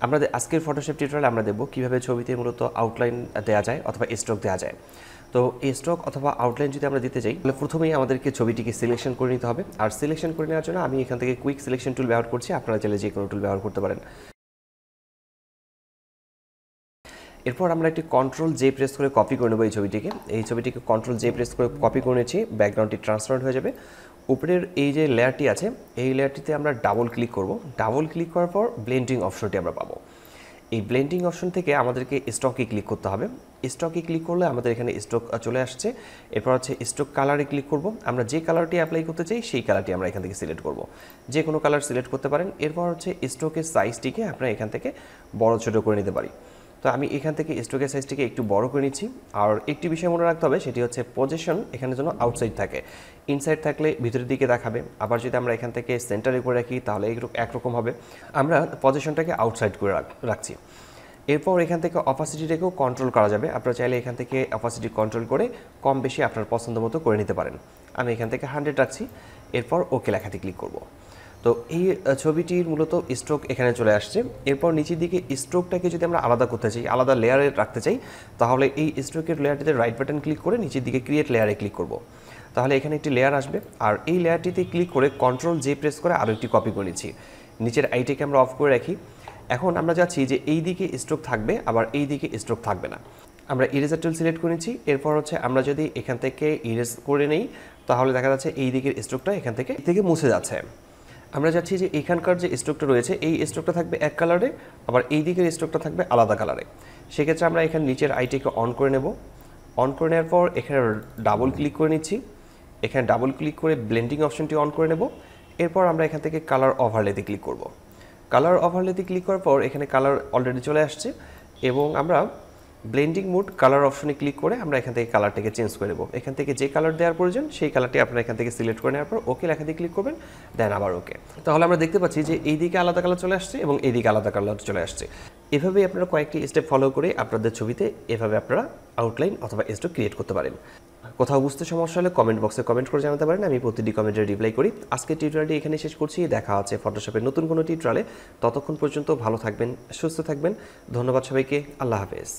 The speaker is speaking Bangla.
আমাদের আজকের ফটোশপ টিউটোরিয়ালে আমরা দেখব কিভাবে ছবিতে মূলত আউটলাইন দেওয়া যায় অথবা স্ট্রোক দেওয়া যায়। তো এই স্ট্রোক অথবা আউটলাইন যদি আমরা দিতে চাই তাহলে প্রথমেই আমাদেরকে ছবিটিকে সিলেকশন করে নিতে হবে। আর সিলেকশন করে নেওয়ার জন্য আমি এখান থেকে কুইক সিলেকশন টুল ব্যবহার করছি, আপনারা চাইলে যে কোনো টুল ব্যবহার করতে পারেন। এরপর আমরা একটি কন্ট্রোল জে প্রেস করে কপি করে নেব এই ছবিটিকে কন্ট্রোল জে প্রেস করে কপি করে নিয়েছি। ব্যাকগ্রাউন্ডটি ট্রান্সপারেন্ট হয়ে যাবে। উপরের এই যে লেয়ারটি আছে এই লেয়ারটিতে আমরা ডাবল ক্লিক করব। ডাবল ক্লিক করার পর ব্লেন্ডিং অপশনটি আমরা পাবো। এই ব্লেন্ডিং অপশন থেকে আমাদেরকে স্টকে ক্লিক করতে হবে। স্টকে ক্লিক করলে আমাদের এখানে স্টক চলে আসছে। এরপর হচ্ছে স্টক কালারে ক্লিক করব। আমরা যে কালারটি অ্যাপ্লাই করতে চাই সেই কালারটি আমরা এখান থেকে সিলেক্ট করব। যে কোনো কালার সিলেক্ট করতে পারেন। এরপর হচ্ছে স্টকের সাইজটিকে আমরা এখান থেকে বড় ছোট করে নিতে পারি। তো আমি এখান থেকে স্ট্রোকের সাইজটিকে একটু বড় করে নিচ্ছি। আর একটি বিষয় মনে রাখতে হবে, সেটি হচ্ছে পজিশন এখানে যেন আউটসাইড থাকে। ইনসাইড থাকলে ভিতরের দিকে দেখাবে। আবার যদি আমরা এখান থেকে সেন্টারে করে রাখি তাহলে একরকম হবে। আমরা পজিশনটাকে আউটসাইড করে রাখছি। এরপর এখান থেকে অপাসিটিটাকেও কন্ট্রোল করা যাবে। আপনারা চাইলে এখান থেকে অপাসিটি কন্ট্রোল করে কম বেশি আপনার পছন্দ মতো করে নিতে পারেন। আমি এখান থেকে 100 রাখছি। এরপর ওকে লেখাতে ক্লিক করব। তো এই ছবিটির মূলত স্ট্রোক এখানে চলে আসছে। এরপর নিচের দিকে স্ট্রোকটাকে যদি আমরা আলাদা করতে চাই, আলাদা লেয়ারে রাখতে চাই, তাহলে এই স্ট্রোকের লেয়ারটিতে রাইট বাটন ক্লিক করে নিচের দিকে ক্রিয়েট লেয়ারে ক্লিক করব। তাহলে এখানে একটি লেয়ার আসবে। আর এই লেয়ারটিতে ক্লিক করে কন্ট্রোল জে প্রেস করে আরও একটি কপি করে নিচ্ছি। নিচের আইটিকে আমরা অফ করে রাখি। এখন আমরা যাচ্ছি যে এই দিকে স্ট্রোক থাকবে, আবার এই দিকে স্ট্রোক থাকবে না। আমরা ইরেজার টুল সিলেক্ট করে নিচ্ছি। এরপর হচ্ছে আমরা যদি এখান থেকে ইরেজ করে নেই তাহলে দেখা যাচ্ছে এই দিকের স্ট্রোকটা এখান থেকে মুছে যাচ্ছে। আমরা যাচ্ছি যে এখানকার যে স্ট্রোকটা রয়েছে এই স্ট্রোকটা থাকবে এক কালারে, আবার এই দিকের স্ট্রোকটা থাকবে আলাদা কালারে। সেক্ষেত্রে আমরা এখানে নিচের আইটিকে অন করে নেব। অন করে নেওয়ার পর এখানে ডাবল ক্লিক করে নিচ্ছি। এখানে ডাবল ক্লিক করে ব্লেন্ডিং অপশনটি অন করে নেব। এরপর আমরা এখান থেকে কালার ওভারলেতে ক্লিক করব। কালার ওভারলেতে ক্লিক করার পর এখানে কালার অলরেডি চলে আসছে এবং আমরা ব্লেন্ডিং মোড কালার অপশনে ক্লিক করে আমরা এখান থেকে কালারটাকে চেঞ্জ করে নেব। এখান থেকে যে কালার দেওয়ার প্রয়োজন সেই কালারটি আপনারা এখান থেকে সিলেক্ট করে নেওয়ার পর ওকে লেখাতে ক্লিক করবেন, দেন আবার ওকে। তাহলে আমরা দেখতে পাচ্ছি যে এই দিকে আলাদা কালার চলে আসছে এবং এই দিকে আলাদা কালার চলে আসছে। এভাবেই আপনারা কয়েকটি স্টেপ ফলো করে আপনাদের ছবিতে এভাবে আপনারা আউটলাইন অথবা স্ট্রোক ক্রিয়েট করতে পারেন। কোথাও বুঝতে সমস্যা হলে কমেন্ট বক্সে কমেন্ট করে জানাতে পারেন, আমি প্রতিটি কমেন্টের রিপ্লাই করি। আজকের টিউটোরিয়ালটি এখানে শেষ করছি। দেখা হচ্ছে ফটোশপের নতুন কোনো টিউটোরিয়ালে। ততক্ষণ পর্যন্ত ভালো থাকবেন, সুস্থ থাকবেন। ধন্যবাদ সবাইকে। আল্লাহ হাফেজ।